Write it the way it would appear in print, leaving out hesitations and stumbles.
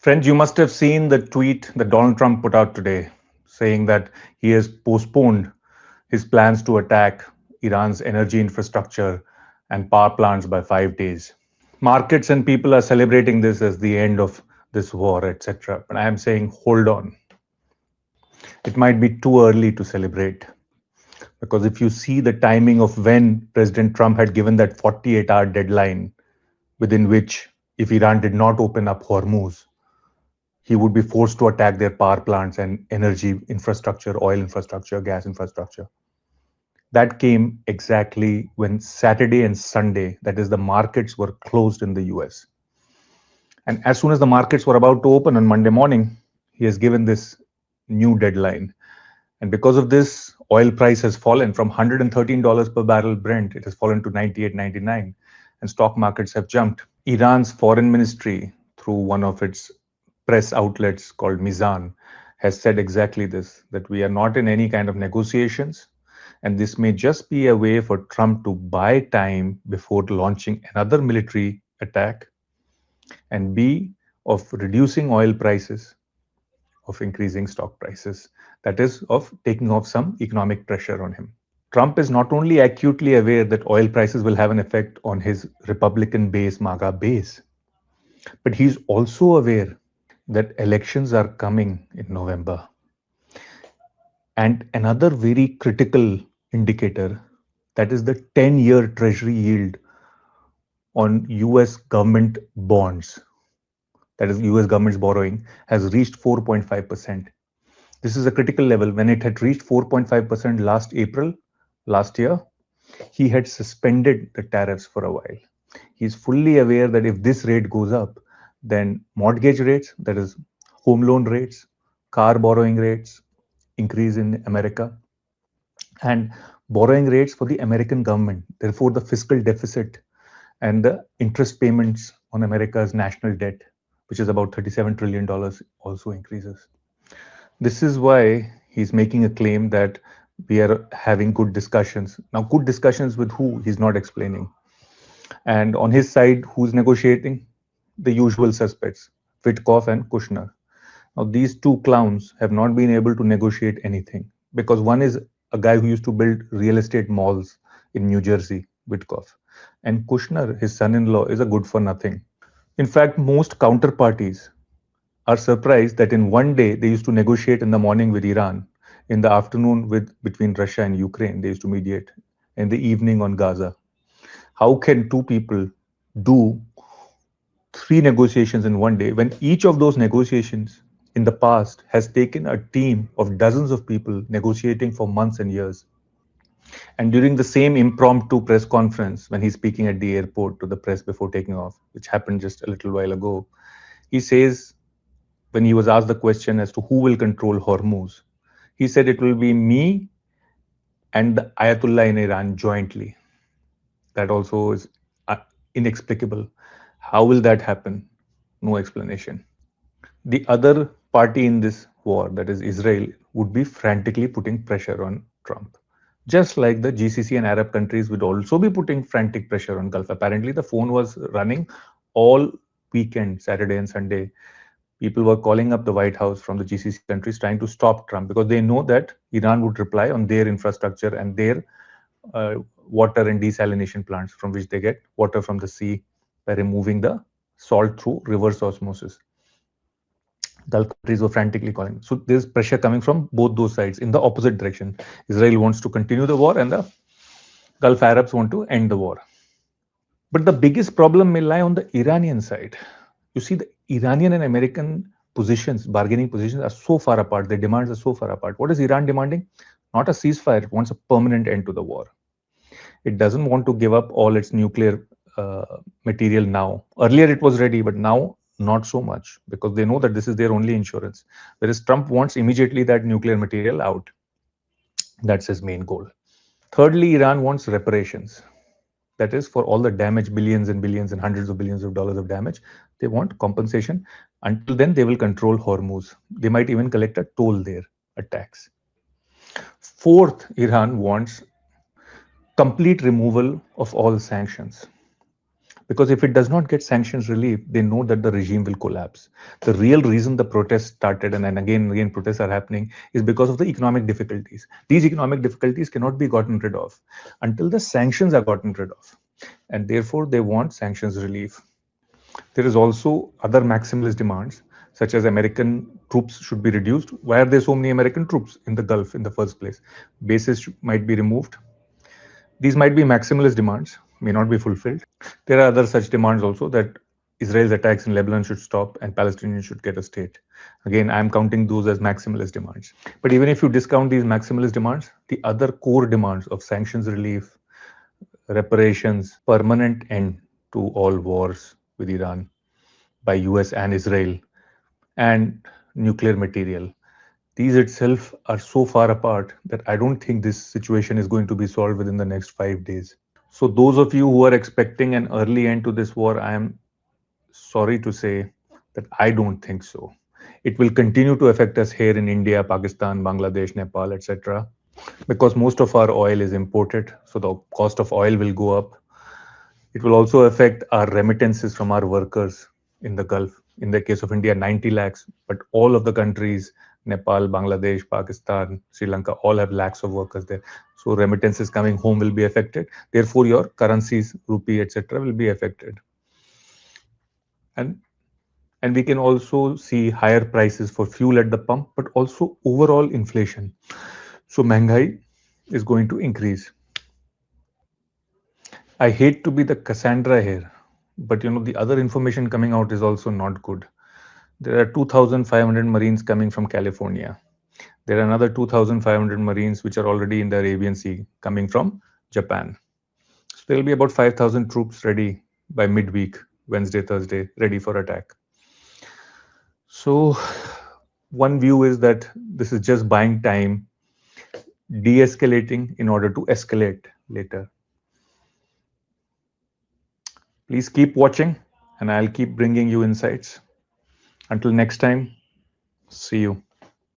Friends, you must have seen the tweet that Donald Trump put out today saying that he has postponed his plans to attack Iran's energy infrastructure and power plants by 5 days. Markets and people are celebrating this as the end of this war, etc. But I am saying, hold on. It might be too early to celebrate. Because if you see the timing of when President Trump had given that 48-hour deadline within which, if Iran did not open up Hormuz, he would be forced to attack their power plants and energy infrastructure, oil infrastructure, gas infrastructure. That came exactly when Saturday and Sunday, that is, the markets were closed in the US. And as soon as the markets were about to open on Monday morning, he has given this new deadline. And because of this, oil price has fallen from $113 per barrel Brent. It has fallen to 98, 99, and stock markets have jumped. Iran's foreign ministry, through one of its press outlets called Mizan, has said exactly this, that we are not in any kind of negotiations. And this may just be a way for Trump to buy time before launching another military attack, and B, of reducing oil prices, of increasing stock prices, that is, of taking off some economic pressure on him. Trump is not only acutely aware that oil prices will have an effect on his Republican base, MAGA base, but he's also aware that elections are coming in November. And another very critical indicator, that is the 10-year Treasury yield on US government bonds, that is US government's borrowing, has reached 4.5%. This is a critical level. When it had reached 4.5% last April, last year, he had suspended the tariffs for a while. He's fully aware that if this rate goes up, then mortgage rates, that is home loan rates, car borrowing rates, increase in America, and borrowing rates for the American government. Therefore, the fiscal deficit and the interest payments on America's national debt, which is about $37 trillion, also increases. This is why he's making a claim that we are having good discussions. Now, good discussions with who? He's not explaining. And on his side, who's negotiating? The usual suspects, Witkoff and Kushner. Now, these two clowns have not been able to negotiate anything because one is a guy who used to build real estate malls in New Jersey, Witkoff. And Kushner, his son in law, is a good for nothing. In fact, most counterparties are surprised that in one day they used to negotiate in the morning with Iran, in the afternoon with between Russia and Ukraine, they used to mediate, in the evening on Gaza. How can two people do three negotiations in one day when each of those negotiations in the past has taken a team of dozens of people negotiating for months and years? And during the same impromptu press conference, when he's speaking at the airport to the press before taking off, which happened just a little while ago, he says, when he was asked the question as to who will control Hormuz, he said it will be me and the Ayatollah in Iran jointly. That also is inexplicable. How will that happen? No explanation. The other party in this war, that is Israel, would be frantically putting pressure on Trump. Just like the GCC and Arab countries would also be putting frantic pressure on Gulf. Apparently, the phone was running all weekend, Saturday and Sunday. People were calling up the White House from the GCC countries trying to stop Trump because they know that Iran would reply on their infrastructure and their water and desalination plants from which they get water from the sea by removing the salt through reverse osmosis. Gulf countries were frantically calling. So there's pressure coming from both those sides in the opposite direction. Israel wants to continue the war and the Gulf Arabs want to end the war. But the biggest problem may lie on the Iranian side. You see, the Iranian and American positions, bargaining positions, are so far apart. Their demands are so far apart. What is Iran demanding? Not a ceasefire. It wants a permanent end to the war. It doesn't want to give up all its nuclear material now. Earlier it was ready, but now not so much because they know that this is their only insurance. Whereas Trump wants immediately that nuclear material out. That's his main goal. Thirdly, Iran wants reparations. That is, for all the damage, billions and billions and hundreds of billions of dollars of damage, they want compensation. Until then, they will control Hormuz. They might even collect a toll there, a tax. Fourth, Iran wants complete removal of all sanctions. Because if it does not get sanctions relief, they know that the regime will collapse. The real reason the protests started, and again and again protests are happening, is because of the economic difficulties. These economic difficulties cannot be gotten rid of until the sanctions are gotten rid of, and therefore they want sanctions relief. There is also other maximalist demands, such as American troops should be reduced. Why are there so many American troops in the Gulf in the first place? Bases might be removed. These might be maximalist demands, may not be fulfilled. There are other such demands also, that Israel's attacks in Lebanon should stop and Palestinians should get a state. Again, I'm counting those as maximalist demands. But even if you discount these maximalist demands, the other core demands of sanctions relief, reparations, permanent end to all wars with Iran by US and Israel, and nuclear material, these itself are so far apart that I don't think this situation is going to be solved within the next 5 days. So, those of you who are expecting an early end to this war, I am sorry to say that I don't think so. It will continue to affect us here in India, Pakistan, Bangladesh, Nepal, etc. because most of our oil is imported. So, the cost of oil will go up. It will also affect our remittances from our workers in the Gulf. In the case of India, 90 lakhs, but all of the countries, Nepal, Bangladesh, Pakistan, Sri Lanka, all have lakhs of workers there. So remittances coming home will be affected. Therefore, your currencies, rupee, etc., will be affected. And and we can also see higher prices for fuel at the pump, but also overall inflation. So Mehngai is going to increase. I hate to be the Cassandra here, but the other information coming out is also not good. There are 2,500 Marines coming from California. There are another 2,500 Marines which are already in the Arabian Sea coming from Japan. So there will be about 5,000 troops ready by midweek, Wednesday, Thursday, ready for attack. So one view is that this is just buying time, de-escalating in order to escalate later. Please keep watching and I'll keep bringing you insights. Until next time, see you.